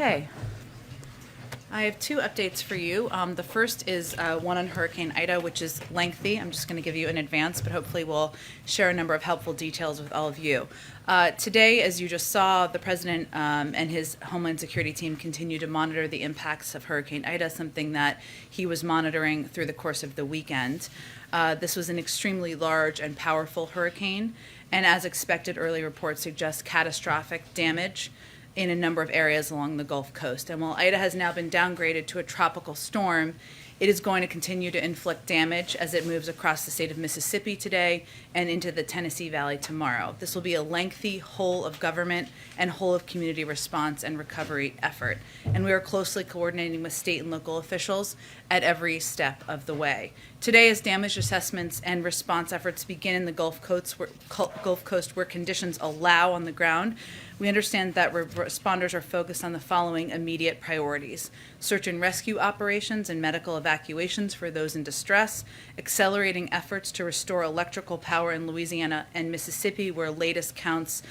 Okay. I have two updates for you. The first is one on Hurricane Ida, which is lengthy. I'm just going to give you in advance, but hopefully we'll share a number of helpful details with all of you. Today, as you just saw, the President and his Homeland Security team continue to monitor the impacts of Hurricane Ida, something that he was monitoring through the course of the weekend. This was an extremely large and powerful hurricane, and as expected, early reports suggest catastrophic damage in a number of areas along the Gulf Coast. And while Ida has now been downgraded to a tropical storm, it is going to continue to inflict damage as it moves across the state of Mississippi today and into the Tennessee Valley tomorrow. This will be a lengthy whole of government and whole of community response and recovery effort. And we are closely coordinating with state and local officials at every step of the way. Today, as damage assessments and response efforts begin in the Gulf Coast where conditions allow on the ground, we understand that responders are focused on the following immediate priorities: search and rescue operations and medical evacuations for those in distress, accelerating efforts to restore electrical power in Louisiana and Mississippi, where latest counts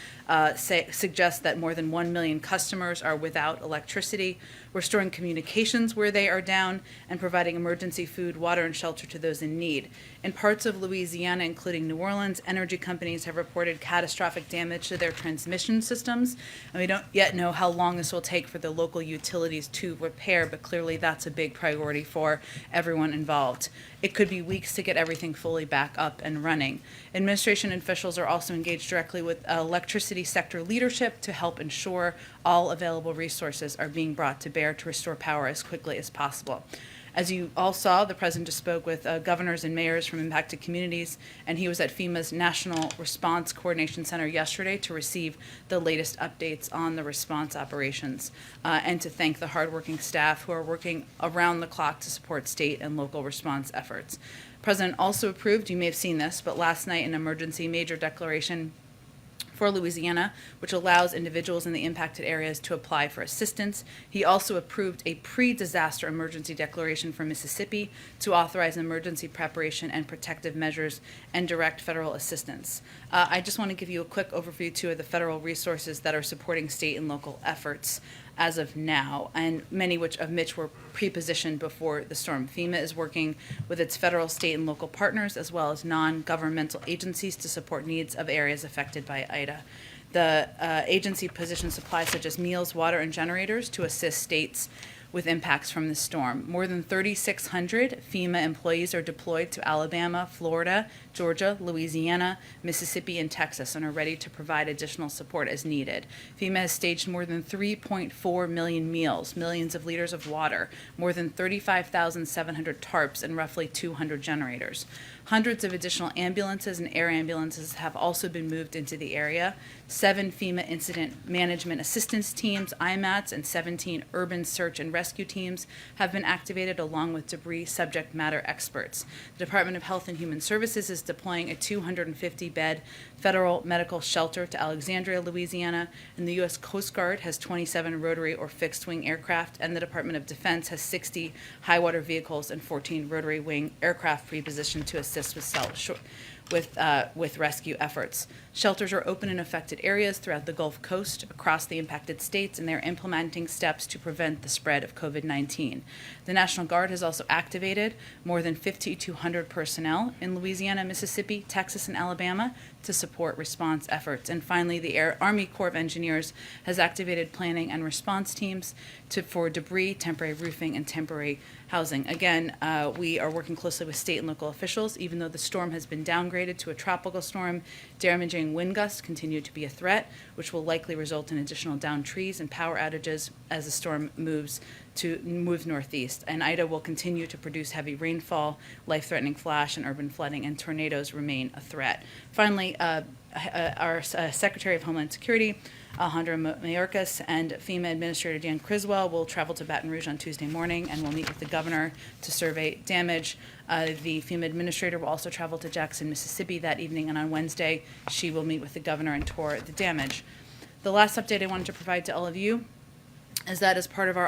suggest that more than 1 million customers are without electricity, restoring communications where they are down, and providing emergency food, water, and shelter to those in need. In parts of Louisiana, including New Orleans, energy companies have reported catastrophic damage to their transmission systems, and we don't yet know how long this will take for the local utilities to repair, but clearly that's a big priority for everyone involved. It could be weeks to get everything fully back up and running. Administration officials are also engaged directly with electricity sector leadership to help ensure all available resources are being brought to bear to restore power as quickly as possible. As you all saw, the President just spoke with governors and mayors from impacted communities, and he was at FEMA's National Response Coordination Center yesterday to receive the latest updates on the response operations and to thank the hardworking staff who are working around the clock to support state and local response efforts. The President also approved, you may have seen this, but last night an emergency major declaration for Louisiana, which allows individuals in the impacted areas to apply for assistance. He also approved a pre-disaster emergency declaration for Mississippi to authorize emergency preparation and protective measures and direct federal assistance. I just want to give you a quick overview, too, of the federal resources that are supporting state and local efforts as of now, and many of which were pre-positioned before the storm. FEMA is working with its federal, state, and local partners, as well as non-governmental agencies, to support needs of areas affected by Ida. The agency positions supplies such as meals, water, and generators to assist states with impacts from the storm. More than 3,600 FEMA employees are deployed to Alabama, Florida, Georgia, Louisiana, Mississippi, and Texas, and are ready to provide additional support as needed. FEMA has staged more than 3.4 million meals, millions of liters of water, more than 35,700 tarps, and roughly 200 generators. Hundreds of additional ambulances and air ambulances have also been moved into the area. 7 FEMA Incident Management Assistance Teams, IMATs, and 17 Urban Search and Rescue Teams have been activated, along with debris subject matter experts. The Department of Health and Human Services is deploying a 250-bed federal medical shelter to Alexandria, Louisiana, and the U.S. Coast Guard has 27 rotary or fixed-wing aircraft, and the Department of Defense has 60 high-water vehicles and 14 rotary-wing aircraft pre-positioned to assist with rescue efforts. Shelters are open in affected areas throughout the Gulf Coast, across the impacted states, and they're implementing steps to prevent the spread of COVID-19. The National Guard has also activated more than 5,200 personnel in Louisiana, Mississippi, Texas, and Alabama to support response efforts. And finally, the Army Corps of Engineers has activated planning and response teams for debris, temporary roofing, and temporary housing. Again, we are working closely with state and local officials. Even though the storm has been downgraded to a tropical storm, damaging wind gusts continue to be a threat, which will likely result in additional downed trees and power outages as the storm moves northeast. And Ida will continue to produce heavy rainfall, life-threatening flash and urban flooding, and tornadoes remain a threat. Finally, our Secretary of Homeland Security, Alejandro Mayorkas, and FEMA Administrator Dan Criswell will travel to Baton Rouge on Tuesday morning and will meet with the governor to survey damage. The FEMA Administrator will also travel to Jackson, Mississippi that evening, and on Wednesday she will meet with the governor and tour the damage. The last update I wanted to provide to all of you is that as part of our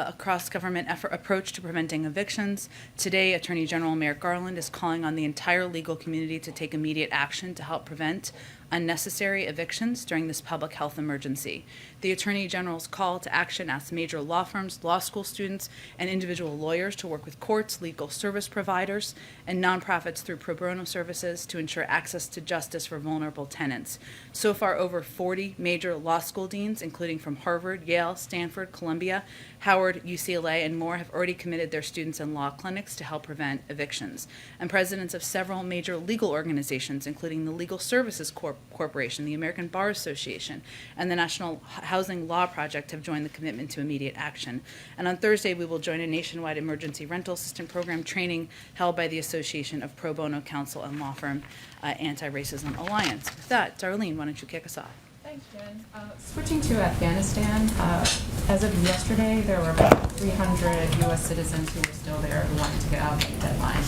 across government approach to preventing evictions, today Attorney General Merrick Garland is calling on the entire legal community to take immediate action to help prevent unnecessary evictions during this public health emergency. The Attorney General's call to action asks major law firms, law school students, and individual lawyers to work with courts, legal service providers, and nonprofits through pro bono services to ensure access to justice for vulnerable tenants. So far, over 40 major law school deans, including from Harvard, Yale, Stanford, Columbia, Howard, UCLA, and more, have already committed their students in law clinics to help prevent evictions. And presidents of several major legal organizations, including the Legal Services Corporation, the American Bar Association, and the National Housing Law Project, have joined the commitment to immediate action. And on Thursday, we will join a nationwide emergency rental assistant program training held by the Association of Pro Bono Counsel and Law Firm Anti-Racism Alliance. With that, Darlene, why don't you kick us off? Thanks, Jen. Switching to Afghanistan, as of yesterday, there were about 300 U.S. citizens who were still there who wanted to get out by the deadline.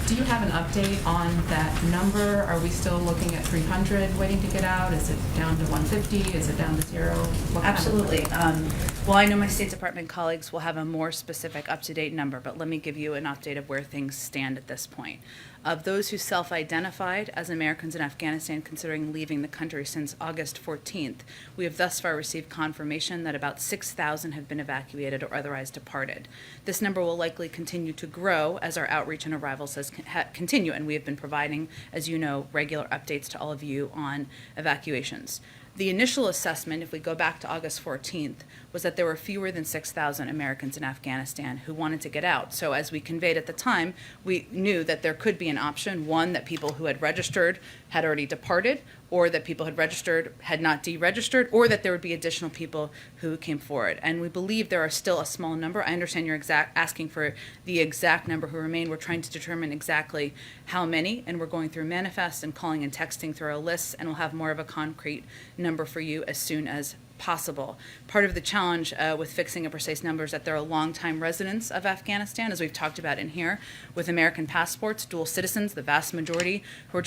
Do you have an update on that number? Are we still looking at 300 waiting to get out? Is it down to 150? Is it down to zero? Absolutely. Well, I know my State Department colleagues will have a more specific, up-to-date number, but let me give you an update of where things stand at this point. Of those who self-identified as Americans in Afghanistan considering leaving the country since August 14th, we have thus far received confirmation that about 6,000 have been evacuated or otherwise departed. This number will likely continue to grow as our outreach and arrivals continue, and we have been providing, as you know, regular updates to all of you on evacuations. The initial assessment, if we go back to August 14th, was that there were fewer than 6,000 Americans in Afghanistan who wanted to get out. So as we conveyed at the time, we knew that there could be an option, one, that people who had registered had already departed, or that people had registered had not deregistered, or that there would be additional people who came forward. And we believe there are still a small number. I understand you're asking for the exact number who remain. We're trying to determine exactly how many, and we're going through manifests and calling and texting through our lists, and we'll have more of a concrete number for you as soon as possible. Part of the challenge with fixing a precise number is that there are longtime residents of Afghanistan, as we've talked about in here, with American passports, dual citizens, the vast majority, who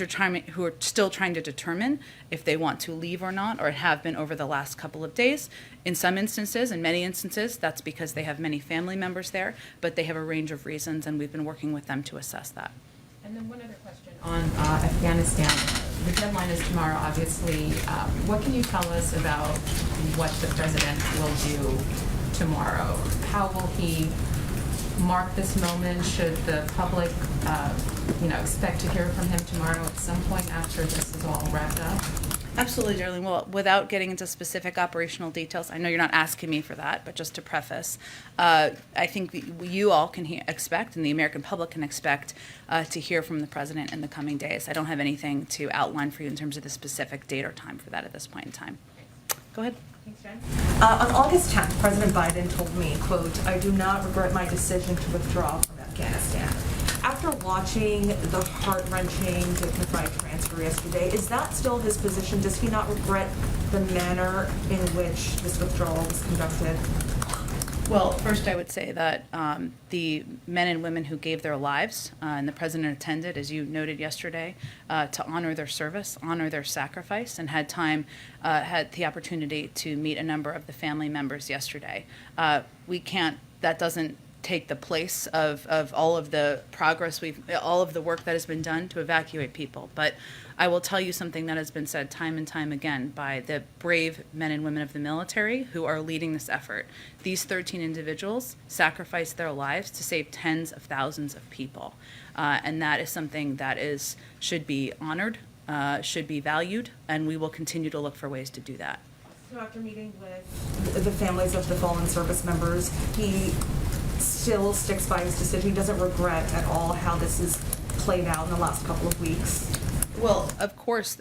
are still trying to determine if they want to leave or not, or have been over the last couple of days. In some instances, in many instances, that's because they have many family members there, but they have a range of reasons, and we've been working with them to assess that. And then one other question on Afghanistan. The deadline is tomorrow, obviously. What can you tell us about what the president will do tomorrow? How will he mark this moment? Should the public, expect to hear from him tomorrow at some point after this is all wrapped up? Absolutely, Darlene. Well, without getting into specific operational details, I know you're not asking me for that, but just to preface, I think you all can expect, and the American public can expect, to hear from the president in the coming days. I don't have anything to outline for you in terms of the specific date or time for that at this point in time. Go ahead. Thanks, Jen. On August 10th, President Biden told me, quote, "I do not regret my decision to withdraw from Afghanistan." After watching the heart-wrenching, dignified transfer yesterday, is that still his position? Does he not regret the manner in which this withdrawal was conducted? Well, first I would say that the men and women who gave their lives, and the president attended, as you noted yesterday, to honor their service, honor their sacrifice, and had the opportunity to meet a number of the family members yesterday. That doesn't take the place of all of the progress all of the work that has been done to evacuate people. But I will tell you something that has been said time and time again by the brave men and women of the military who are leading this effort. These 13 individuals sacrificed their lives to save tens of thousands of people. And that is something that should be honored, should be valued, and we will continue to look for ways to do that. So after meeting with the families of the fallen service members, he still sticks by his decision. He doesn't regret at all how this has played out in the last couple of weeks. Well, of course,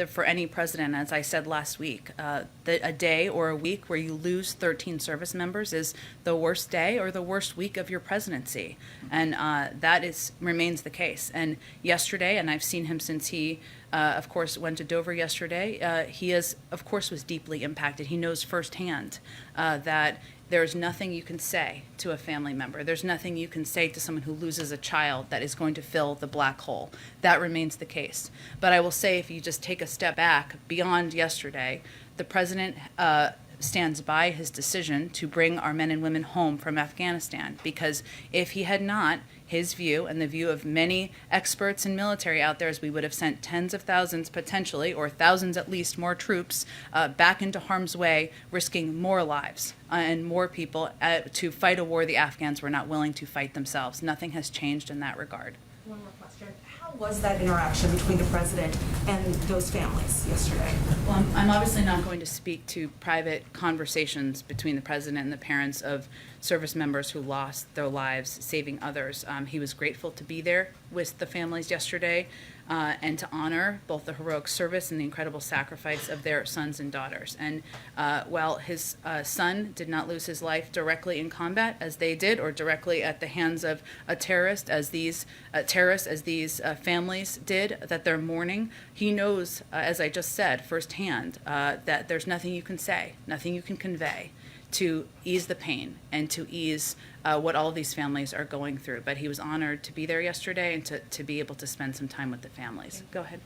for any president, as I said last week, a day or a week where you lose 13 service members is the worst day or the worst week of your presidency. And that remains the case. And yesterday, and I've seen him since he, of course, went to Dover yesterday, he was deeply impacted. He knows firsthand that there's nothing you can say to a family member. There's nothing you can say to someone who loses a child that is going to fill the black hole. That remains the case. But I will say, if you just take a step back beyond yesterday, the president stands by his decision to bring our men and women home from Afghanistan, because if he had not, his view and the view of many experts and military out there is we would have sent tens of thousands potentially, or thousands at least, more troops back into harm's way, risking more lives and more people to fight a war the Afghans were not willing to fight themselves. Nothing has changed in that regard. One more question. How was that interaction between the president and those families yesterday? Well, I'm obviously not going to speak to private conversations between the president and the parents of service members who lost their lives saving others. He was grateful to be there with the families yesterday and to honor both the heroic service and the incredible sacrifice of their sons and daughters. And while his son did not lose his life directly in combat, as they did, or directly at the hands of a terrorist, as these families did, that they're mourning, he knows, as I just said, firsthand, that there's nothing you can say, nothing you can convey to ease the pain and to ease what all of these families are going through. But he was honored to be there yesterday and to be able to spend some time with the families. Go ahead.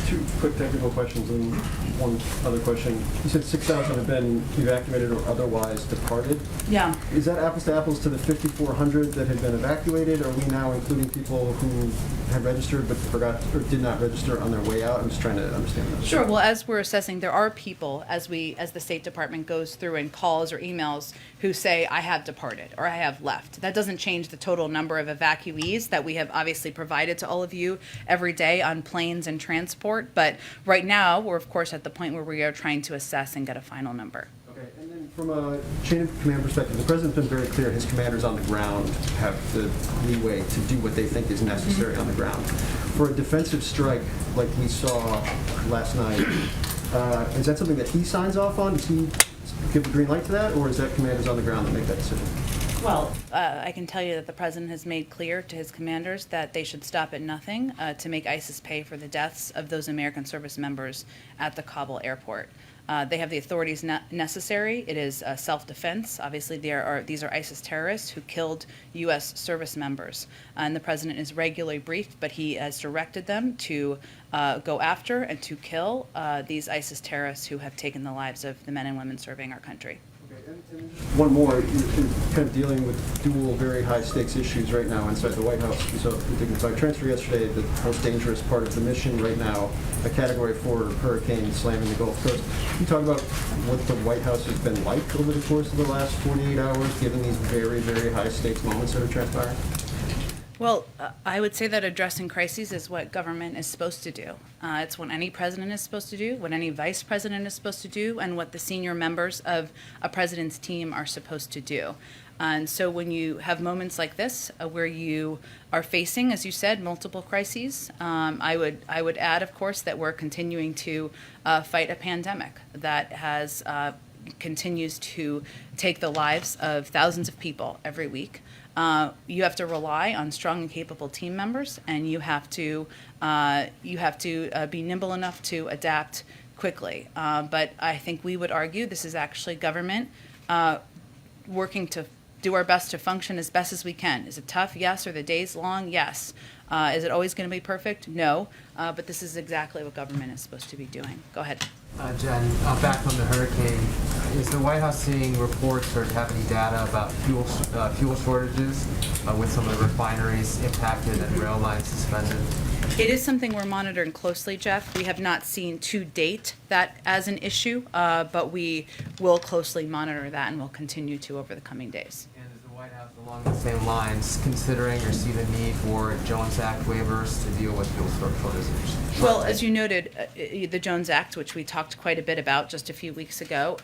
Two quick technical questions and one other question. You said 6,000 have been evacuated or otherwise departed. Yeah. Is that apples to apples to the 5,400 that had been evacuated? Are we now including people who had registered but forgot or did not register on their way out? I'm just trying to understand that. Sure. Well, as we're assessing, there are people, as the State Department goes through and calls or emails, who say, I have departed or I have left. That doesn't change the total number of evacuees that we have obviously provided to all of you every day on planes and transport. But right now, we're of course at the point where we are trying to assess and get a final number. Okay, and then from a chain of command perspective, the president's been very clear. His commanders on the ground have the leeway to do what they think is necessary on the ground. For a defensive strike like we saw last night, is that something that he signs off on? Does he give the green light to that, or is that commanders on the ground that make that decision? Well, I can tell you that the president has made clear to his commanders that they should stop at nothing to make ISIS pay for the deaths of those American service members at the Kabul airport. They have the authorities necessary. It is self-defense. Obviously, these are ISIS terrorists who killed U.S. service members. And the president is regularly briefed, but he has directed them to go after and to kill these ISIS terrorists who have taken the lives of the men and women serving our country. And one more, you're kind of dealing with dual very high stakes issues right now inside the White House. We saw the dignified transfer yesterday, the most dangerous part of the mission right now, a Category 4 hurricane slamming the Gulf Coast. Can you talk about what the White House has been like over the course of the last 48 hours, given these very, very high stakes moments that are transpiring? Well, I would say that addressing crises is what government is supposed to do. It's what any president is supposed to do, what any vice president is supposed to do, and what the senior members of a president's team are supposed to do. And so when you have moments like this, where you are facing, as you said, multiple crises, I would add, of course, that we're continuing to fight a pandemic that has continues to take the lives of thousands of people every week. You have to rely on strong and capable team members, and you have to be nimble enough to adapt quickly. But I think we would argue this is actually government working to do our best to function as best as we can. Is it tough? Yes. Are the days long? Yes. Is it always going to be perfect? No. But this is exactly what government is supposed to be doing. Go ahead. Jen, back on the hurricane, is the White House seeing reports or have any data about fuel shortages with some of the refineries impacted and rail lines suspended? It is something we're monitoring closely, Jeff. We have not seen to date that as an issue, but we will closely monitor that and will continue to over the coming days. And is the White House along the same lines considering or see the need for Jones Act waivers to deal with fuel shortages? Well, as you noted, the Jones Act, which we talked quite a bit about just a few weeks ago,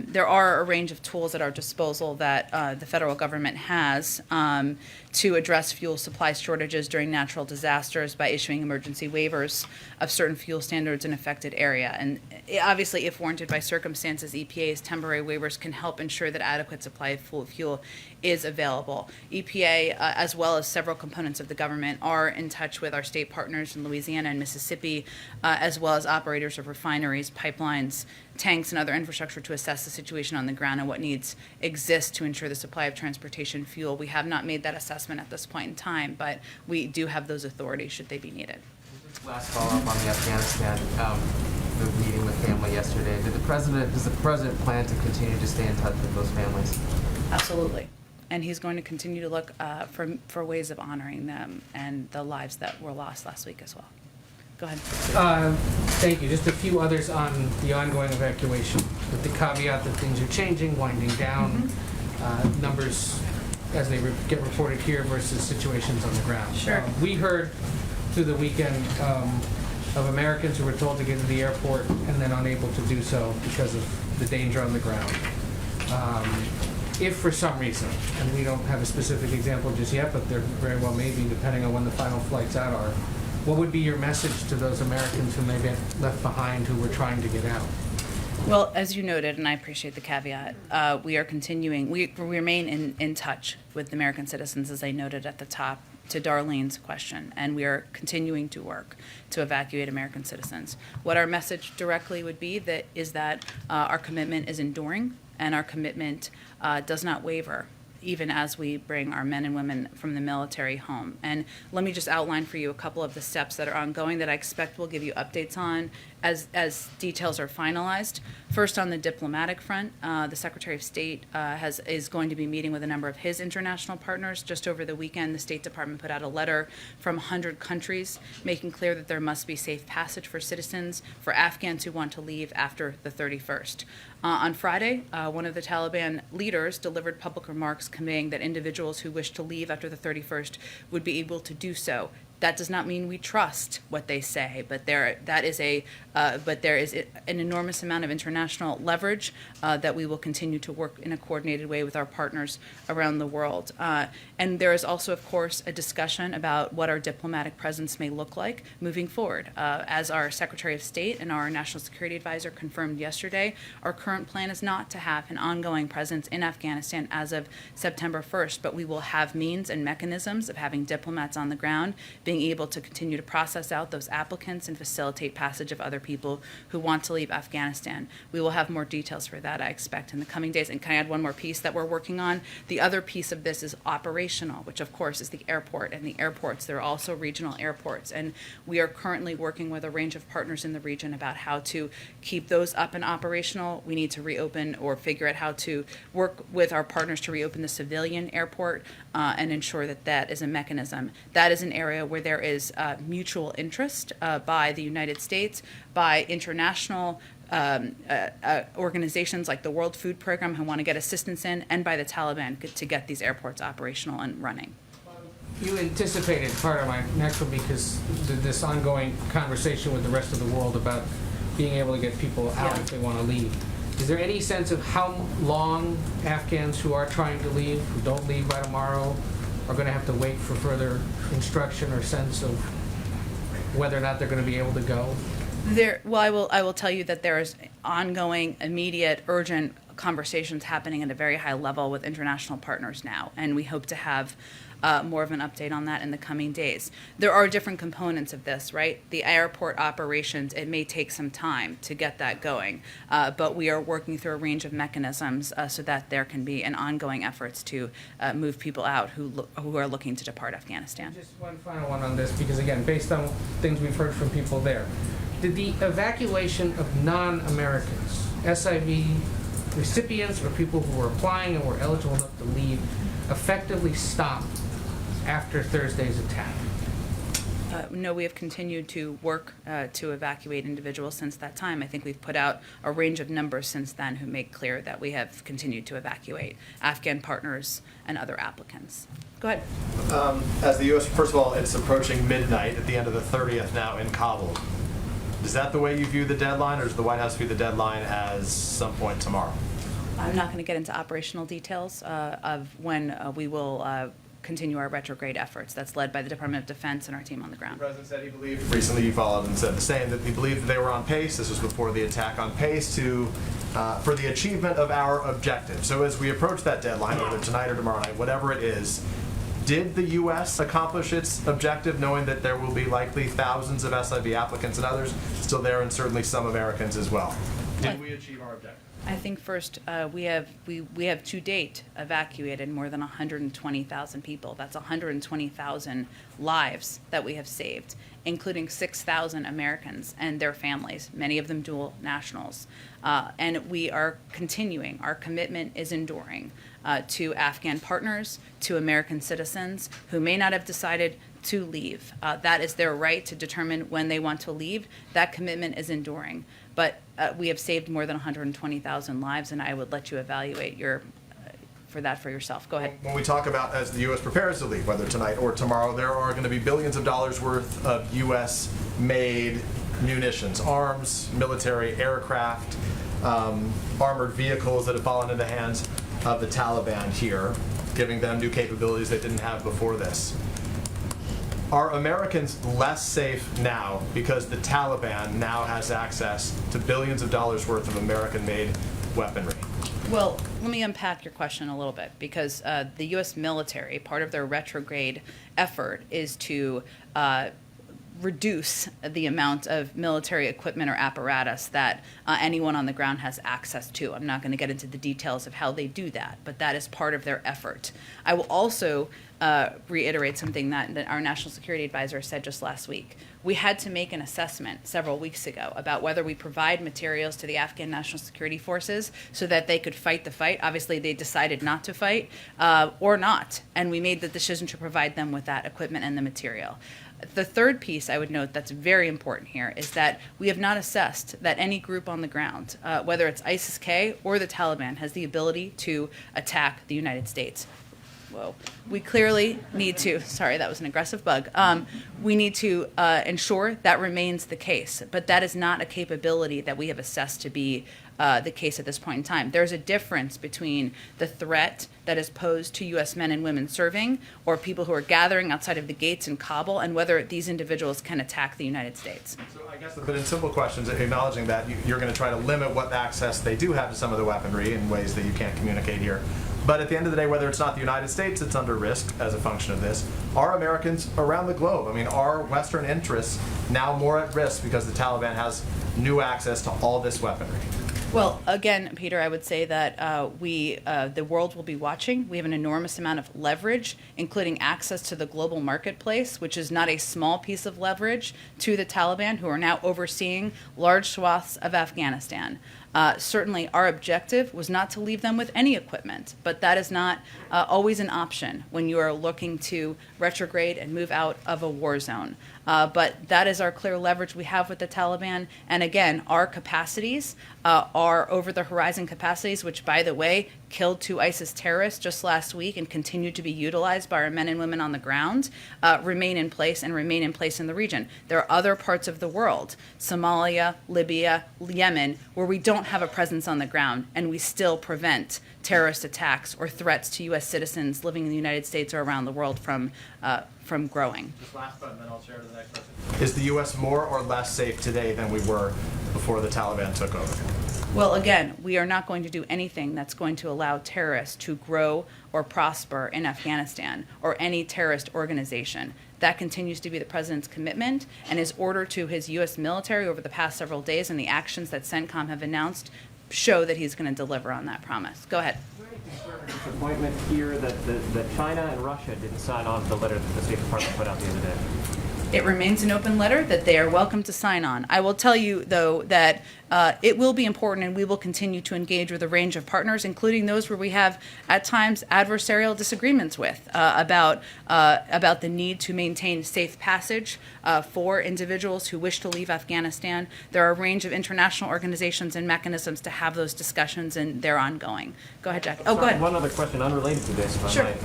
there are a range of tools at our disposal that the federal government has to address fuel supply shortages during natural disasters by issuing emergency waivers of certain fuel standards in affected area. And obviously, if warranted by circumstances, EPA's temporary waivers can help ensure that adequate supply of fuel is available. EPA, as well as several components of the government, are in touch with our state partners in Louisiana and Mississippi, as well as operators of refineries, pipelines, tanks, and other infrastructure to assess the situation on the ground and what needs exist to ensure the supply of transportation fuel. We have not made that assessment at this point in time, but we do have those authorities should they be needed. Last follow-up on the Afghanistan, the meeting with family yesterday. Does the president plan to continue to stay in touch with those families? Absolutely. and he's going to continue to look for ways of honoring them and the lives that were lost last week as well. Go ahead. Thank you. Just a few others on the ongoing evacuation, with the caveat that things are changing, winding down, numbers as they get reported here versus situations on the ground. Sure. We heard through the weekend of Americans who were told to get to the airport and then unable to do so because of the danger on the ground. If for some reason, and we don't have a specific example just yet, but there very well may be, depending on when the final flights out are, what would be your message to those Americans who may be left behind who were trying to get out? Well, as you noted, and I appreciate the caveat, we are continuing, we remain in touch with American citizens, as I noted at the top, to Darlene's question, and we are continuing to work to evacuate American citizens. What our message directly would be is that our commitment is enduring, and our commitment does not waver, even as we bring our men and women from the military home. And let me just outline for you a couple of the steps that are ongoing that I expect we'll give you updates on as details are finalized. First, on the diplomatic front, the Secretary of State is going to be meeting with a number of his international partners. Just over the weekend, the State Department put out a letter from 100 countries making clear that there must be safe passage for citizens, for Afghans who want to leave after the 31st. On Friday, one of the Taliban leaders delivered public remarks conveying that individuals who wish to leave after the 31st would be able to do so. That does not mean we trust what they say, but there is an enormous amount of international leverage that we will continue to work in a coordinated way with our partners around the world. And there is also, of course, a discussion about what our diplomatic presence may look like moving forward. As our Secretary of State and our National Security Advisor confirmed yesterday, our current plan is not to have an ongoing presence in Afghanistan as of September 1st, but we will have means and mechanisms of having diplomats on the ground, being able to continue to process out those applicants and facilitate passage of other people who want to leave Afghanistan. We will have more details for that, I expect, in the coming days. And can I add one more piece that we're working on? The other piece of this is operational, which of course is the airport. And the airports, there are also regional airports. And we are currently working with a range of partners in the region about how to keep those up and operational. We need to reopen or figure out how to work with our partners to reopen the civilian airport and ensure that that is a mechanism. That is an area where there is mutual interest by the United States, by international organizations like the World Food Program who want to get assistance in, and by the Taliban to get these airports operational and running. You anticipated part of my next one because this ongoing conversation with the rest of the world about being able to get people out if they want to leave. Is there any sense of how long Afghans who are trying to leave, who don't leave by tomorrow, are going to have to wait for further instruction or sense of whether or not they're going to be able to go? I will tell you that there is ongoing, immediate, urgent conversations happening at a very high level with international partners now, and we hope to have more of an update on that in the coming days. There are different components of this, right? The airport operations, it may take some time to get that going, but we are working through a range of mechanisms so that there can be an ongoing efforts to move people out who are looking to depart Afghanistan. Just one final one on this, because again, based on things we've heard from people there, did the evacuation of non-Americans, SIV recipients or people who were applying and were eligible enough to leave, effectively stop after Thursday's attack? No, we have continued to work to evacuate individuals since that time. I think we've put out a range of numbers since then who make clear that we have continued to evacuate Afghan partners and other applicants. Go ahead. As the U.S., first of all, it's approaching midnight at the end of the 30th now in Kabul. Is that the way you view the deadline, or does the White House view the deadline as some point tomorrow? I'm not going to get into operational details of when we will continue our retrograde efforts. That's led by the Department of Defense and our team on the ground. The President said he believed, recently you followed and said the same, that he believed that they were on pace, this was before the attack, on pace for the achievement of our objective. So as we approach that deadline, whether tonight or tomorrow night, whatever it is, did the U.S. accomplish its objective, knowing that there will be likely thousands of SIV applicants and others still there, and certainly some Americans as well? Did we achieve our objective? I think first, we have to date evacuated more than 120,000 people. That's 120,000 lives that we have saved, including 6,000 Americans and their families, many of them dual nationals. And we are continuing. Our commitment is enduring to Afghan partners, to American citizens who may not have decided to leave. That is their right to determine when they want to leave. That commitment is enduring. But we have saved more than 120,000 lives, and I would let you evaluate for yourself. Go ahead. When we talk about as the U.S. prepares to leave, whether tonight or tomorrow, there are going to be billions of dollars worth of U.S.-made munitions, arms, military aircraft, armored vehicles that have fallen into the hands of the Taliban here, giving them new capabilities they didn't have before this. Are Americans less safe now because the Taliban now has access to billions of dollars worth of American-made weaponry? Well, let me unpack your question a little bit, because the U.S. military, part of their retrograde effort is to reduce the amount of military equipment or apparatus that anyone on the ground has access to. I'm not going to get into the details of how they do that, but that is part of their effort. I will also reiterate something that our National Security Advisor said just last week. We had to make an assessment several weeks ago about whether we provide materials to the Afghan National Security Forces so that they could fight the fight. Obviously, they decided not to fight or not, and we made the decision to provide them with that equipment and the material. The third piece I would note that's very important here is that we have not assessed that any group on the ground, whether it's ISIS-K or the Taliban, has the ability to attack the United States. Whoa. We clearly need to, sorry, that was an aggressive bug. We need to ensure that remains the case, but that is not a capability that we have assessed to be the case at this point in time. There's a difference between the threat that is posed to U.S. men and women serving or people who are gathering outside of the gates in Kabul and whether these individuals can attack the United States. So I guess, but in simple questions, acknowledging that you're going to try to limit what access they do have to some of the weaponry in ways that you can't communicate here. But at the end of the day, whether it's not the United States, it's under risk as a function of this. Are Americans around the globe? I mean, are Western interests now more at risk because the Taliban has new access to all this weaponry? Well, again, Peter, I would say that the world will be watching. We have an enormous amount of leverage, including access to the global marketplace, which is not a small piece of leverage to the Taliban, who are now overseeing large swaths of Afghanistan. Certainly, our objective was not to leave them with any equipment, but that is not always an option when you are looking to retrograde and move out of a war zone. But that is our clear leverage we have with the Taliban. And again, our capacities are over-the-horizon capacities, which, by the way, killed 2 ISIS terrorists just last week and continue to be utilized by our men and women on the ground, remain in place and remain in place in the region. There are other parts of the world, Somalia, Libya, Yemen, where we don't have a presence on the ground and we still prevent terrorist attacks or threats to U.S. citizens living in the United States or around the world from growing. This last point, and then I'll share to the next person. Is the U.S. more or less safe today than we were before the Taliban took over? Well, again, we are not going to do anything that's going to allow terrorists to grow or prosper in Afghanistan or any terrorist organization. That continues to be the president's commitment, and his order to his U.S. military over the past several days and the actions that CENTCOM have announced show that he's going to deliver on that promise. Go ahead. Disappointment here that China and Russia didn't sign on to the letter that the State Department put out the other day. It remains an open letter that they are welcome to sign on. I will tell you, though, that it will be important, and we will continue to engage with a range of partners, including those where we have, at times, adversarial disagreements with about the need to maintain safe passage for individuals who wish to leave Afghanistan. There are a range of international organizations and mechanisms to have those discussions, and they're ongoing. Go ahead, Jackie. Oh, go ahead. One other question unrelated to this, if I Sure. might.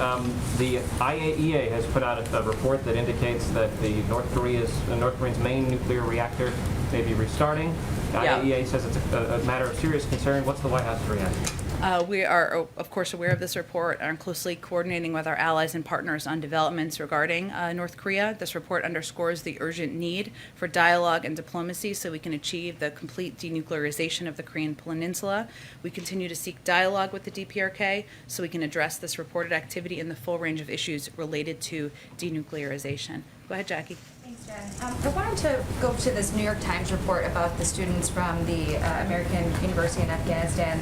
The IAEA has put out a report that indicates that the North Korea's main nuclear reactor may be restarting. The Yeah. IAEA says it's a matter of serious concern. What's the White House reaction? We are, of course, aware of this report and are closely coordinating with our allies and partners on developments regarding North Korea. This report underscores the urgent need for dialogue and diplomacy so we can achieve the complete denuclearization of the Korean Peninsula. We continue to seek dialogue with the DPRK so we can address this reported activity and the full range of issues related to denuclearization. Go ahead, Jackie. Thanks, Jen. I wanted to go to this New York Times report about the students from the American University in Afghanistan.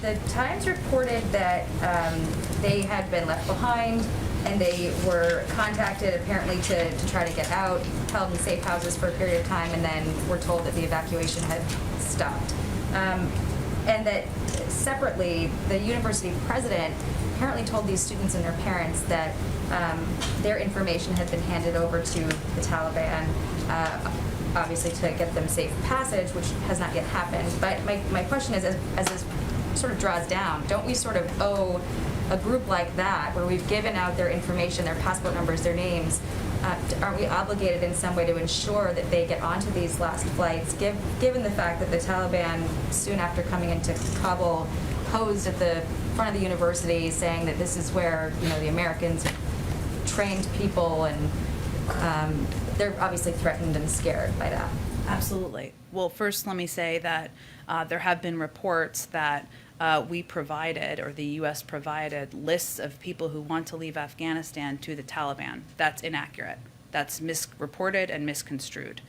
The Times reported that they had been left behind and they were contacted apparently to try to get out, held in safe houses for a period of time, and then were told that the evacuation had stopped. And that separately, the university president apparently told these students and their parents that their information had been handed over to the Taliban, obviously to get them safe passage, which has not yet happened. But my question is, as this sort of draws down, don't we sort of owe a group like that, where we've given out their information, their passport numbers, their names, aren't we obligated in some way to ensure that they get onto these last flights, given the fact that the Taliban, soon after coming into Kabul, posed at the front of the university saying that this is where, the Americans trained people, and they're obviously threatened and scared by that. Absolutely. Well, first, let me say that there have been reports that we provided, or the U.S. provided, lists of people who want to leave Afghanistan to the Taliban. That's inaccurate. That's misreported and misconstrued.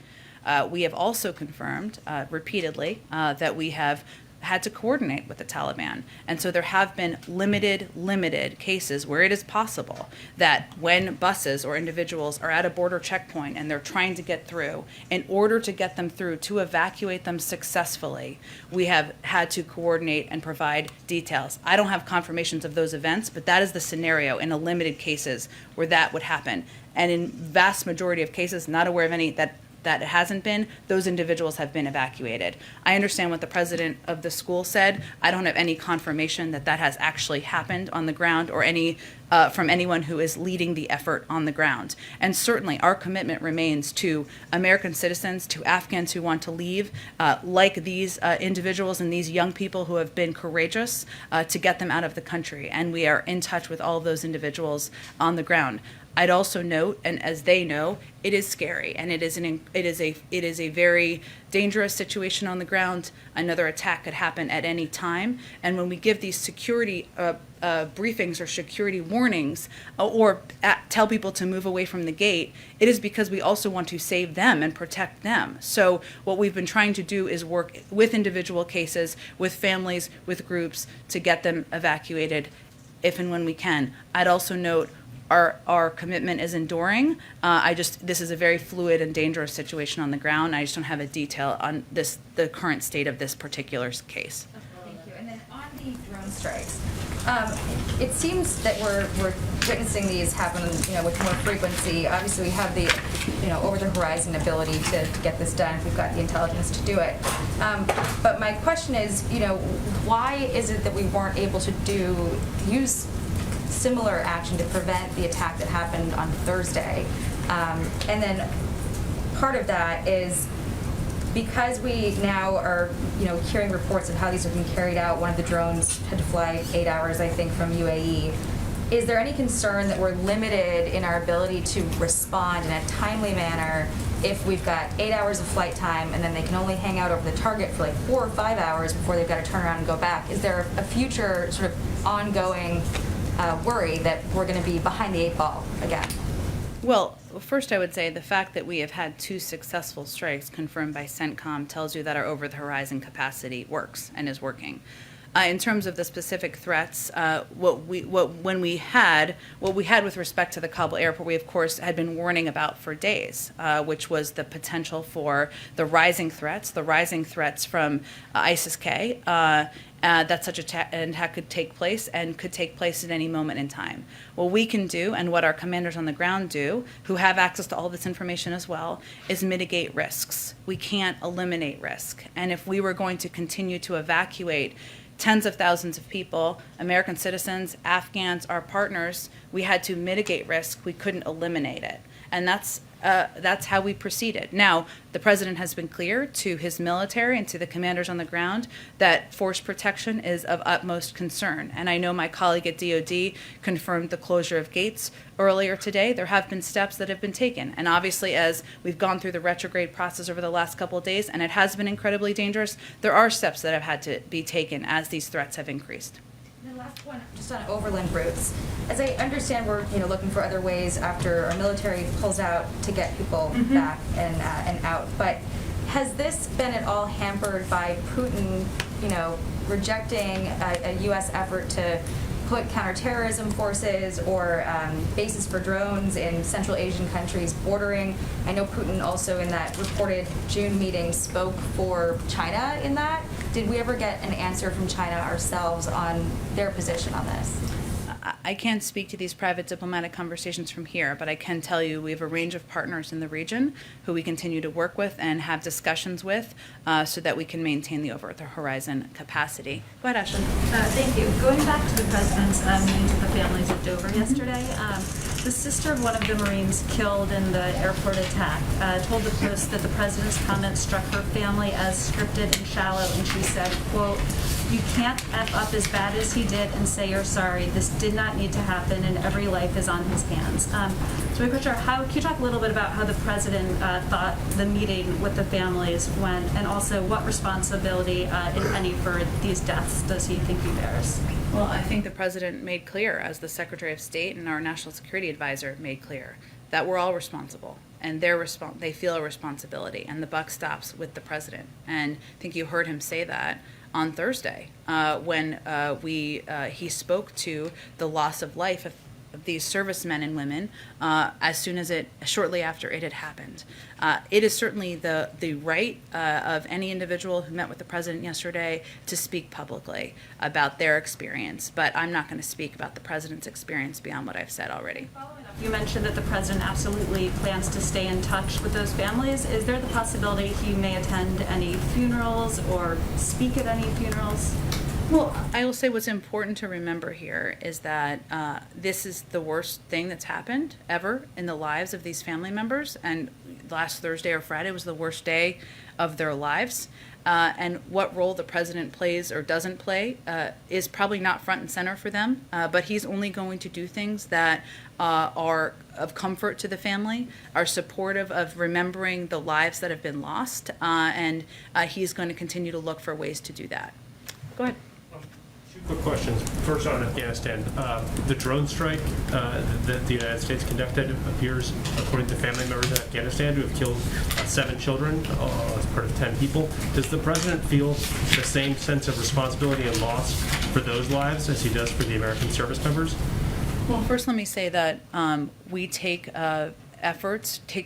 We have also confirmed repeatedly that we have had to coordinate with the Taliban. And so there have been limited cases where it is possible that when buses or individuals are at a border checkpoint and they're trying to get through, in order to get them through, to evacuate them successfully, we have had to coordinate and provide details. I don't have confirmations of those events, but that is the scenario in a limited cases where that would happen. And in vast majority of cases, not aware of any that it hasn't been, those individuals have been evacuated. I understand what the president of the school said. I don't have any confirmation that that has actually happened on the ground, or any from anyone who is leading the effort on the ground. And certainly our commitment remains to American citizens, to Afghans who want to leave, like these individuals and these young people who have been courageous, to get them out of the country. And we are in touch with all of those individuals on the ground. I'd also note, and as they know, it is scary, and it is a very dangerous situation on the ground. Another attack could happen at any time, and when we give these security briefings or security warnings, or tell people to move away from the gate, it is because we also want to save them and protect them. So what we've been trying to do is work with individual cases, with families, with groups, to get them evacuated if and when we can. I'd also note our commitment is enduring. This is a very fluid and dangerous situation on the ground. I just don't have a detail on the current state of this particular case. Thank you. And then on the drone strikes, it seems that we're witnessing these happen, with more frequency. Obviously, we have the, over-the-horizon ability to get this done if we've got the intelligence to do it. But my question is, why is it that we weren't able to use similar action to prevent the attack that happened on Thursday? And then part of that is because we now are, hearing reports of how these are being carried out. One of the drones had to fly 8 hours, I think, from UAE. Is there any concern that we're limited in our ability to respond in a timely manner if we've got 8 hours of flight time and then they can only hang out over the target for like 4 or 5 hours before they've got to turn around and go back? Is there a future sort of ongoing worry that we're going to be behind the 8 ball again? Well, first I would say the fact that we have had 2 successful strikes confirmed by CENTCOM tells you that our over-the-horizon capacity works and is working. In terms of the specific threats, what we had with respect to the Kabul airport, we of course had been warning about for days, which was the potential for the rising threats from ISIS-K. That such an attack could take place and could take place at any moment in time. What we can do, and what our commanders on the ground do, who have access to all this information as well, is mitigate risks. We can't eliminate risk. And if we were going to continue to evacuate tens of thousands of people, American citizens, Afghans, our partners, we had to mitigate risk. We couldn't eliminate it. And that's how we proceeded. Now, the president has been clear to his military and to the commanders on the ground that force protection is of utmost concern. And I know my colleague at DOD confirmed the closure of gates earlier today. There have been steps that have been taken. And obviously, as we've gone through the retrograde process over the last couple of days, and it has been incredibly dangerous, there are steps that have had to be taken as these threats have increased. And the last one, just on overland routes. As I understand, we're looking for other ways after our military pulls out to get people back and out. But has this been at all hampered by Putin, rejecting a U.S. effort to put counterterrorism forces or bases for drones in Central Asian countries bordering? I know Putin also in that reported June meeting spoke for China in that. Did we ever get an answer from China ourselves on their position on this? I can't speak to these private diplomatic conversations from here, but I can tell you we have a range of partners in the region who we continue to work with and have discussions with so that we can maintain the over-the-horizon capacity. Go ahead, Ashley. Thank you. Going back to the president's meeting with the families at Dover yesterday, the sister of one of the Marines killed in the airport attack told the Post that the president's comments struck her family as scripted and shallow, and she said, quote, "You can't F up as bad as he did and say you're sorry. This did not need to happen, and every life is on his hands." So my question, can you talk a little bit about how the president thought the meeting with the families went, and also what responsibility, if any, for these deaths does he think he bears? Well, I think the president made clear, as the Secretary of State and our National Security Advisor made clear, that we're all responsible, and they feel a responsibility, and the buck stops with the president. And I think you heard him say that on Thursday when he spoke to the loss of life of these servicemen and women shortly after it had happened. It is certainly the right of any individual who met with the president yesterday to speak publicly about their experience, but I'm not going to speak about the president's experience beyond what I've said already. Following up, you mentioned that the president absolutely plans to stay in touch with those families. Is there the possibility he may attend any funerals or speak at any funerals? Well, I will say what's important to remember here is that this is the worst thing that's happened ever in the lives of these family members. And last Thursday or Friday was the worst day of their lives. And what role the president plays or doesn't play is probably not front and center for them. But he's only going to do things that are of comfort to the family, are supportive of remembering the lives that have been lost. And he's going to continue to look for ways to do that. Go ahead. Two quick questions. First on Afghanistan. The drone strike that the United States conducted appears, according to family members in Afghanistan, to have killed 7 children as part of 10 people. Does the president feel the same sense of responsibility and loss for those lives as he does for the American service members? Well, first let me say that we take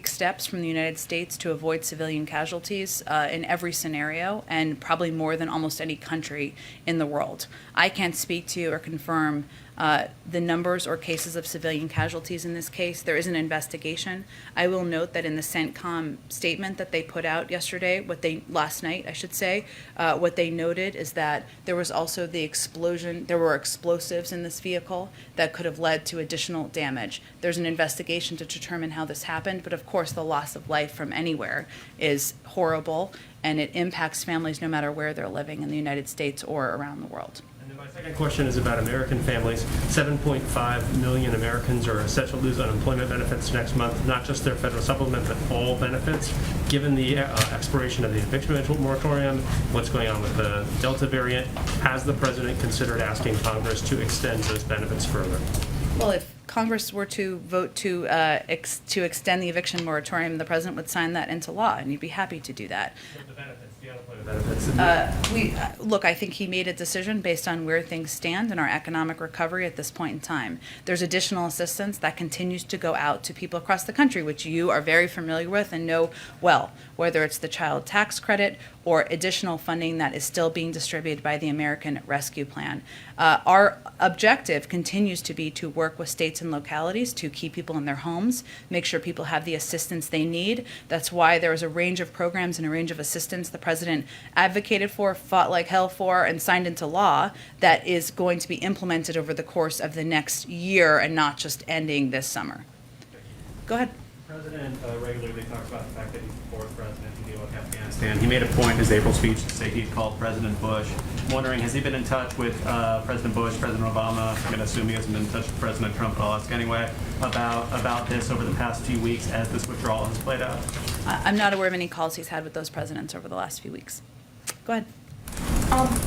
steps from the United States to avoid civilian casualties in every scenario, and probably more than almost any country in the world. I can't speak to or confirm the numbers or cases of civilian casualties in this case. There is an investigation. I will note that in the CENTCOM statement that they put out last night, I should say, what they noted is that there was also the explosion. There were explosives in this vehicle that could have led to additional damage. There's an investigation to determine how this happened, but of course the loss of life from anywhere is horrible, and it impacts families no matter where they're living in the United States or around the world. My second question is about American families. 7.5 million Americans are set to lose unemployment benefits next month, not just their federal supplement, but all benefits. Given the expiration of the eviction moratorium, what's going on with the Delta variant, has the president considered asking Congress to extend those benefits further? Well, if Congress were to vote to extend the eviction moratorium, the president would sign that into law, and he'd be happy to do that. The benefits, the unemployment benefits. Look, I think he made a decision based on where things stand in our economic recovery at this point in time. There's additional assistance that continues to go out to people across the country, which you are very familiar with and know well, whether it's the child tax credit or additional funding that is still being distributed by the American Rescue Plan. Our objective continues to be to work with states and localities to keep people in their homes, make sure people have the assistance they need. That's why there is a range of programs and a range of assistance the president advocated for, fought like hell for, and signed into law that is going to be implemented over the course of the next year and not just ending this summer. Go ahead. The president regularly talks about the fact that he's the fourth president to deal with Afghanistan. He made a point in his April speech to say he had called President Bush. I'm wondering, has he been in touch with President Bush, President Obama? I'm going to assume he hasn't been in touch with President Trump, but I'll ask anyway, about this over the past few weeks as this withdrawal has played out. I'm not aware of any calls he's had with those presidents over the last few weeks. Go ahead.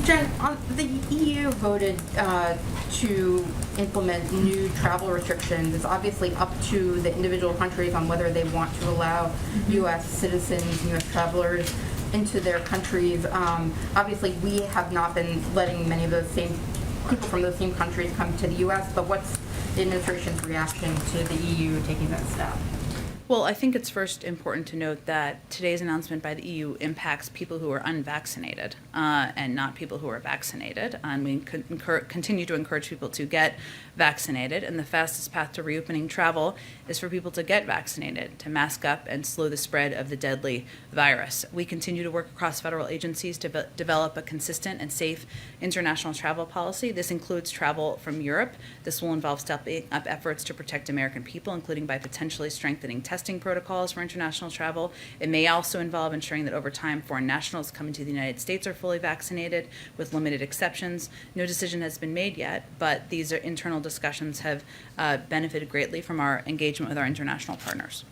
Jen, the EU voted to implement new travel restrictions. It's obviously up to the individual countries on whether they want to allow U.S. citizens, U.S. travelers into their countries. Obviously, we have not been letting many of those same people from those same countries come to the U.S., but what's the administration's reaction to the EU taking that step? Well, I think it's first important to note that today's announcement by the EU impacts people who are unvaccinated and not people who are vaccinated. And we continue to encourage people to get vaccinated. And the fastest path to reopening travel is for people to get vaccinated, to mask up and slow the spread of the deadly virus. We continue to work across federal agencies to develop a consistent and safe international travel policy. This includes travel from Europe. This will involve stepping up efforts to protect American people, including by potentially strengthening testing protocols for international travel. It may also involve ensuring that over time foreign nationals coming to the United States are fully vaccinated, with limited exceptions. No decision has been made yet, but these internal discussions have benefited greatly from our engagement with our international partners.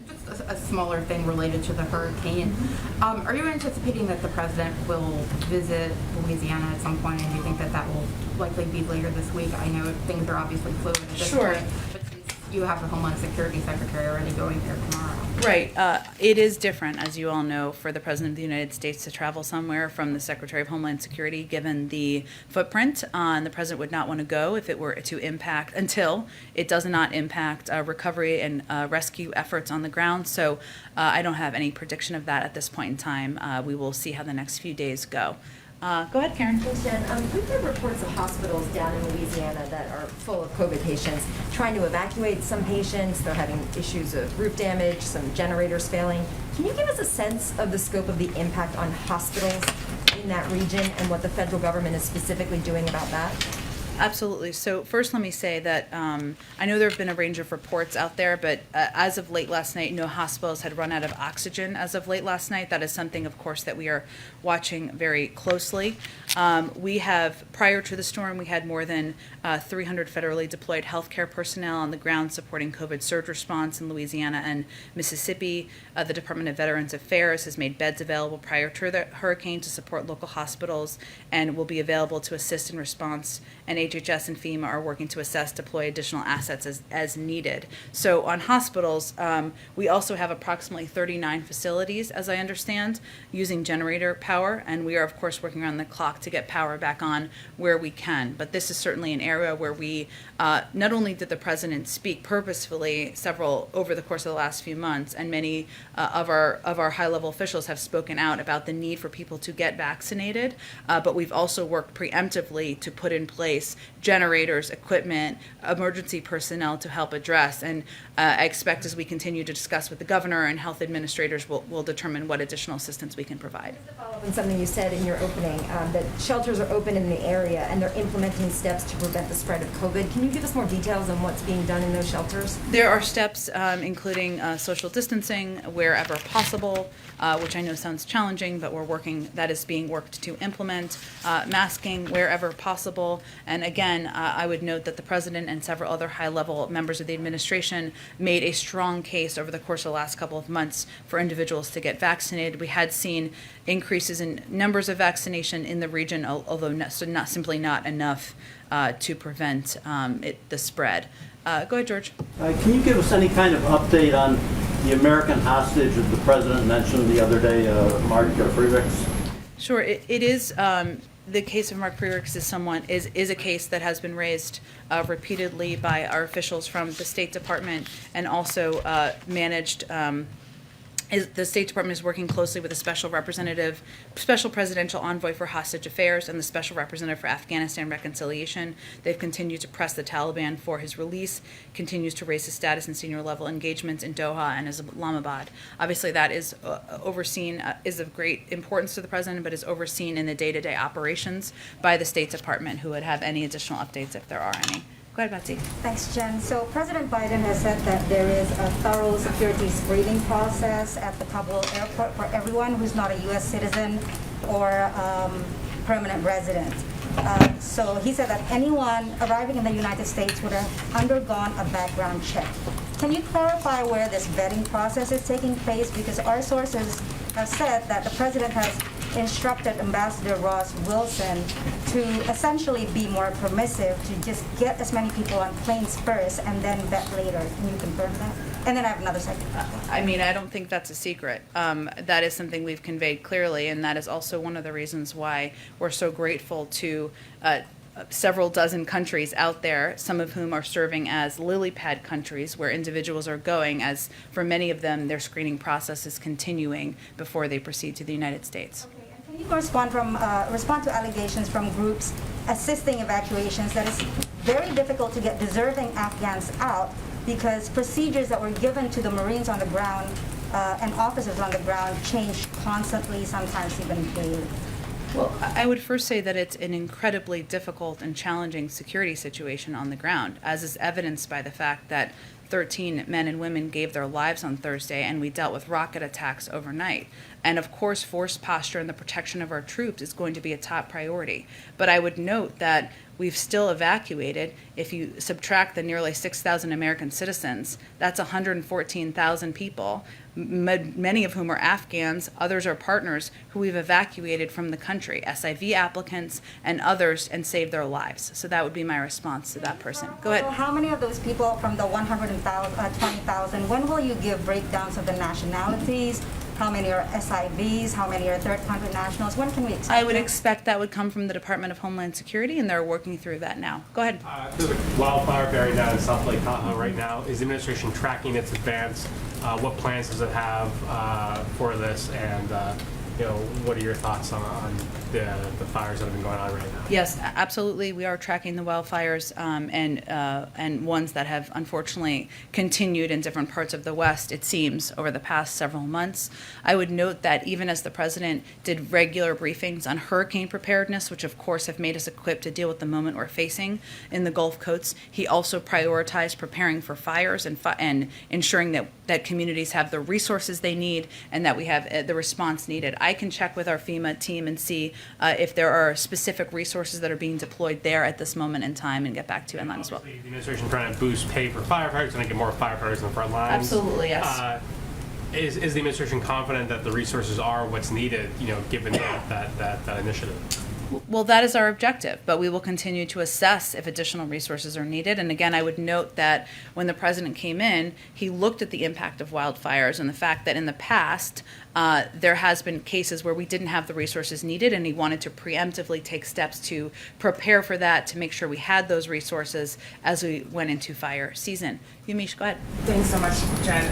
Just a smaller thing related to the hurricane. Are you anticipating that the president will visit Louisiana at some point, and do you think that that will likely be later this week? I know things are obviously fluid at this point, but since you have the Homeland Security Secretary already going there tomorrow. Right. It is different, as you all know, for the President of the United States to travel somewhere from the Secretary of Homeland Security, given the footprint. And the President would not want to go if it were to impact, until it does not impact recovery and rescue efforts on the ground. So I don't have any prediction of that at this point in time. We will see how the next few days go. Go ahead, Karen. Thanks, Jen. We've heard reports of hospitals down in Louisiana that are full of COVID patients trying to evacuate some patients. They're having issues of roof damage, some generators failing. Can you give us a sense of the scope of the impact on hospitals in that region and what the federal government is specifically doing about that? Absolutely. So first, let me say that I know there have been a range of reports out there, but as of late last night, no hospitals had run out of oxygen as of late last night. That is something, of course, that we are watching very closely. We have, prior to the storm, we had more than 300 federally deployed healthcare personnel on the ground supporting COVID surge response in Louisiana and Mississippi. The Department of Veterans Affairs has made beds available prior to the hurricane to support local hospitals and will be available to assist in response. And HHS and FEMA are working to assess, deploy additional assets as needed. So on hospitals, we also have approximately 39 facilities, as I understand, using generator power, and we are, of course, working around the clock to get power back on where we can. But this is certainly an area where we, not only did the president speak purposefully several over the course of the last few months, and many of our high-level officials have spoken out about the need for people to get vaccinated, but we've also worked preemptively to put in place generators, equipment, emergency personnel to help address. And I expect as we continue to discuss with the governor and health administrators, we'll determine what additional assistance we can provide. Just to follow up on something you said in your opening, that shelters are open in the area and they're implementing steps to prevent the spread of COVID. Can you give us more details on what's being done in those shelters? There are steps including social distancing wherever possible, which I know sounds challenging, but that is being worked to implement, masking wherever possible. And again, I would note that the president and several other high-level members of the administration made a strong case over the course of the last couple of months for individuals to get vaccinated. We had seen increases in numbers of vaccination in the region, although not simply not enough to prevent the spread. Go ahead, George. Can you give us any kind of update on the American hostage that the president mentioned the other day, Mark Friedrichs? Sure. It is. The case of Mark Friedrichs is a case that has been raised repeatedly by our officials from the State Department, and also managed. The State Department is working closely with the special presidential envoy for hostage affairs and the special representative for Afghanistan reconciliation. They've continued to press the Taliban for his release, continues to raise his status in senior level engagements in Doha and Islamabad. Obviously, that is overseen, is of great importance to the president, but is overseen in the day-to-day operations by the State Department, who would have any additional updates if there are any. Go ahead, Betsy. Thanks, Jen. So President Biden has said that there is a thorough security screening process at the Kabul airport for everyone who's not a U.S. citizen or permanent resident. So he said that anyone arriving in the United States would have undergone a background check. Can you clarify where this vetting process is taking place? Because our sources have said that the president has instructed Ambassador Ross Wilson to essentially be more permissive, to just get as many people on planes first and then vet later. Can you confirm that? And then I have another second. I mean, I don't think that's a secret. That is something we've conveyed clearly, and that is also one of the reasons why we're so grateful to several dozen countries out there, some of whom are serving as lily pad countries where individuals are going, as for many of them, their screening process is continuing before they proceed to the United States. Okay, and can you respond to allegations from groups assisting evacuations that it's very difficult to get deserving Afghans out because procedures that were given to the Marines on the ground and officers on the ground change constantly, sometimes even daily? Well, I would first say that it's an incredibly difficult and challenging security situation on the ground, as is evidenced by the fact that 13 men and women gave their lives on Thursday, and we dealt with rocket attacks overnight. And of course, force posture and the protection of our troops is going to be a top priority. But I would note that we've still evacuated, if you subtract the nearly 6,000 American citizens, that's 114,000 people, many of whom are Afghans, others are partners who we've evacuated from the country, SIV applicants and others, and saved their lives. So that would be my response to that person. Go ahead. So how many of those people from the 120,000, when will you give breakdowns of the nationalities? How many are SIVs? How many are third country nationals? When can we expect I would that? expect that would come from the Department of Homeland Security, and they're working through that now. Go ahead. There's a wildfire buried down in South Lake Tahoe right now. Is the administration tracking its advance? What plans does it have for this? And what are your thoughts on the fires that have been going on right now? Yes, absolutely. We are tracking the wildfires and ones that have unfortunately continued in different parts of the West, it seems, over the past several months. I would note that even as the president did regular briefings on hurricane preparedness, which of course have made us equipped to deal with the moment we're facing in the Gulf coasts, he also prioritized preparing for fires and ensuring that communities have the resources they need and that we have the response needed. I can check with our FEMA team and see if there are specific resources that are being deployed there at this moment in time and get back to you on that as well. The administration trying to boost pay for firefighters and get more firefighters in the front lines. Absolutely, yes. Is the administration confident that the resources are what's needed, given that initiative? Well, that is our objective, but we will continue to assess if additional resources are needed. And again, I would note that when the president came in, he looked at the impact of wildfires and the fact that in the past, there has been cases where we didn't have the resources needed, and he wanted to preemptively take steps to prepare for that, to make sure we had those resources as we went into fire season. Yumish, go ahead. Thanks so much, Jen.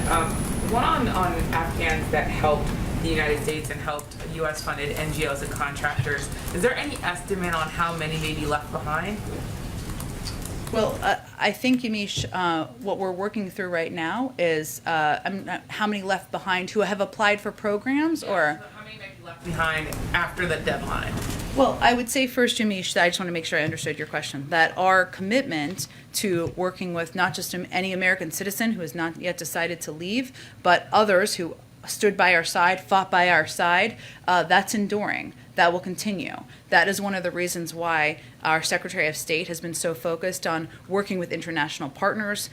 One on Afghans that helped the United States and helped U.S.-funded NGOs and contractors. Is there any estimate on how many may be left behind? Well, I think, Yumish, what we're working through right now is how many left behind who have applied for programs, or how many may be left behind after the deadline? Well, I would say first, Yumish, that I just want to make sure I understood your question, that our commitment to working with not just any American citizen who has not yet decided to leave, but others who stood by our side, fought by our side, that's enduring. That will continue. That is one of the reasons why our Secretary of State has been so focused on working with international partners,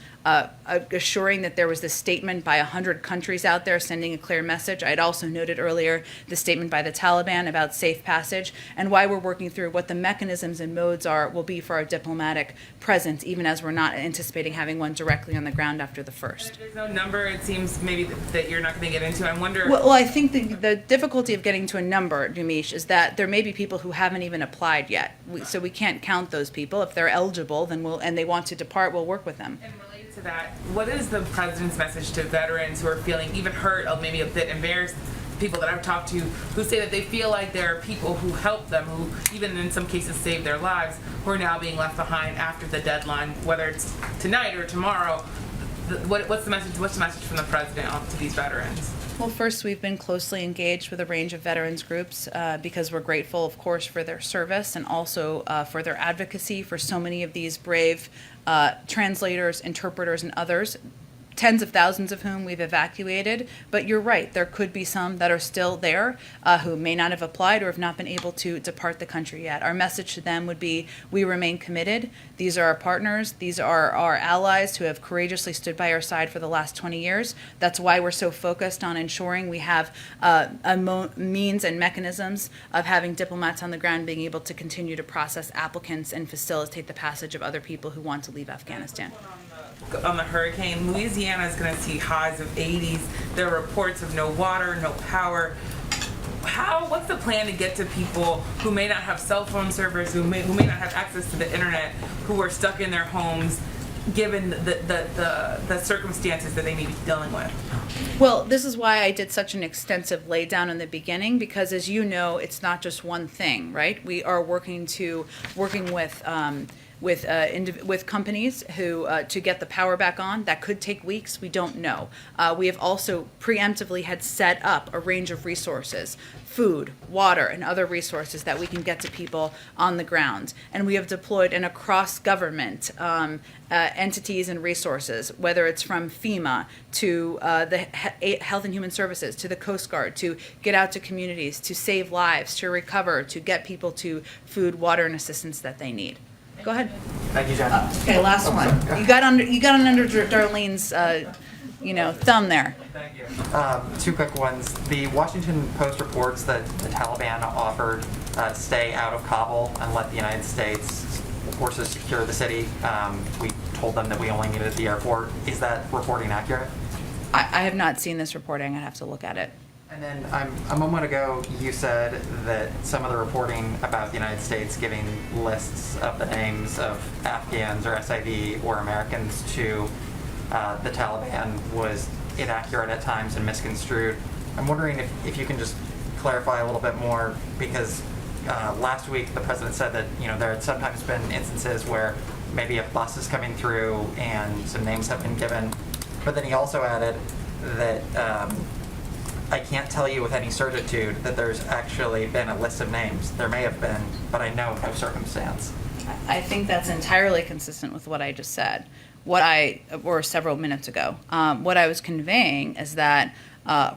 assuring that there was this statement by 100 countries out there sending a clear message. I had also noted earlier the statement by the Taliban about safe passage, and why we're working through what the mechanisms and modes will be for our diplomatic presence, even as we're not anticipating having one directly on the ground after the first. There's no number, it seems, maybe that you're not going to get into. I wonder. Well, I think the difficulty of getting to a number, Dumish, is that there may be people who haven't even applied yet. So we can't count those people. If they're eligible, then and they want to depart, we'll work with them. And related to that, what is the president's message to veterans who are feeling even hurt or maybe a bit embarrassed? People that I've talked to who say that they feel like there are people who help them, who even in some cases saved their lives, who are now being left behind after the deadline, whether it's tonight or tomorrow. What's the message? What's the message from the president to these veterans? Well, first, we've been closely engaged with a range of veterans groups because we're grateful, of course, for their service and also for their advocacy for so many of these brave translators, interpreters, and others. tens of thousands of whom we've evacuated. But you're right, there could be some that are still there who may not have applied or have not been able to depart the country yet. Our message to them would be, we remain committed. These are our partners. These are our allies who have courageously stood by our side for the last 20 years. That's why we're so focused on ensuring we have means and mechanisms of having diplomats on the ground being able to continue to process applicants and facilitate the passage of other people who want to leave Afghanistan. On the hurricane, Louisiana is going to see highs of 80s. There are reports of no water, no power. What's the plan to get to people who may not have cell phone servers, who may not have access to the internet, who are stuck in their homes, given the circumstances that they may be dealing with? Well, this is why I did such an extensive laydown in the beginning, because as you know, it's not just one thing, right? We are working with companies who to get the power back on. That could take weeks. We don't know. We have also preemptively had set up a range of resources, food, water, and other resources that we can get to people on the ground. And we have deployed an across government entities and resources, whether it's from FEMA to the Health and Human Services, to the Coast Guard, to get out to communities, to save lives, to recover, to get people to food, water, and assistance that they need. Go ahead. Thank you, Jen. Okay, last one. You got under Darlene's, thumb there. Thank you. Two quick ones. The Washington Post reports that the Taliban offered to stay out of Kabul and let the United States forces secure the city. We told them that we only needed the airport. Is that reporting accurate? I have not seen this reporting. I'd have to look at it. And then a moment ago, you said that some of the reporting about the United States giving lists of the names of Afghans or SIV or Americans to the Taliban was inaccurate at times and misconstrued. I'm wondering if you can just clarify a little bit more, because last week the president said that there had sometimes been instances where maybe a bus is coming through and some names have been given, but then he also added that I can't tell you with any certitude that there's actually been a list of names. There may have been, but I know no circumstance. I think that's entirely consistent with what I just said. Or several minutes ago. What I was conveying is that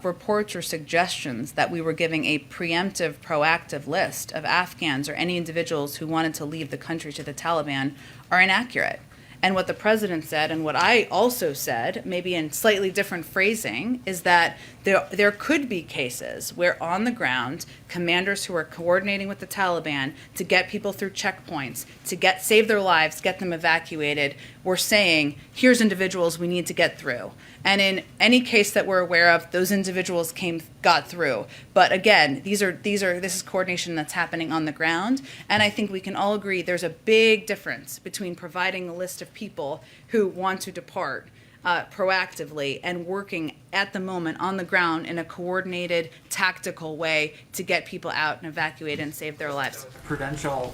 reports or suggestions that we were giving a preemptive, proactive list of Afghans or any individuals who wanted to leave the country to the Taliban are inaccurate. And what the president said, and what I also said, maybe in slightly different phrasing, is that there could be cases where on the ground, commanders who are coordinating with the Taliban to get people through checkpoints, to save their lives, get them evacuated, were saying, here's individuals we need to get through. And in any case that we're aware of, those individuals got through. But again, this is coordination that's happening on the ground. And I think we can all agree there's a big difference between providing a list of people who want to depart proactively and working at the moment on the ground in a coordinated, tactical way to get people out and evacuate and save their lives. So it's a prudential,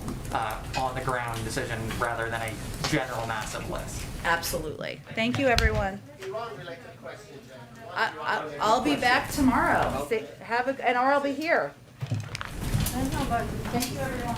on-the-ground decision rather than a general massive list. Absolutely. Thank you, everyone. I'll be back tomorrow. Or I'll be here. Thank you, everyone.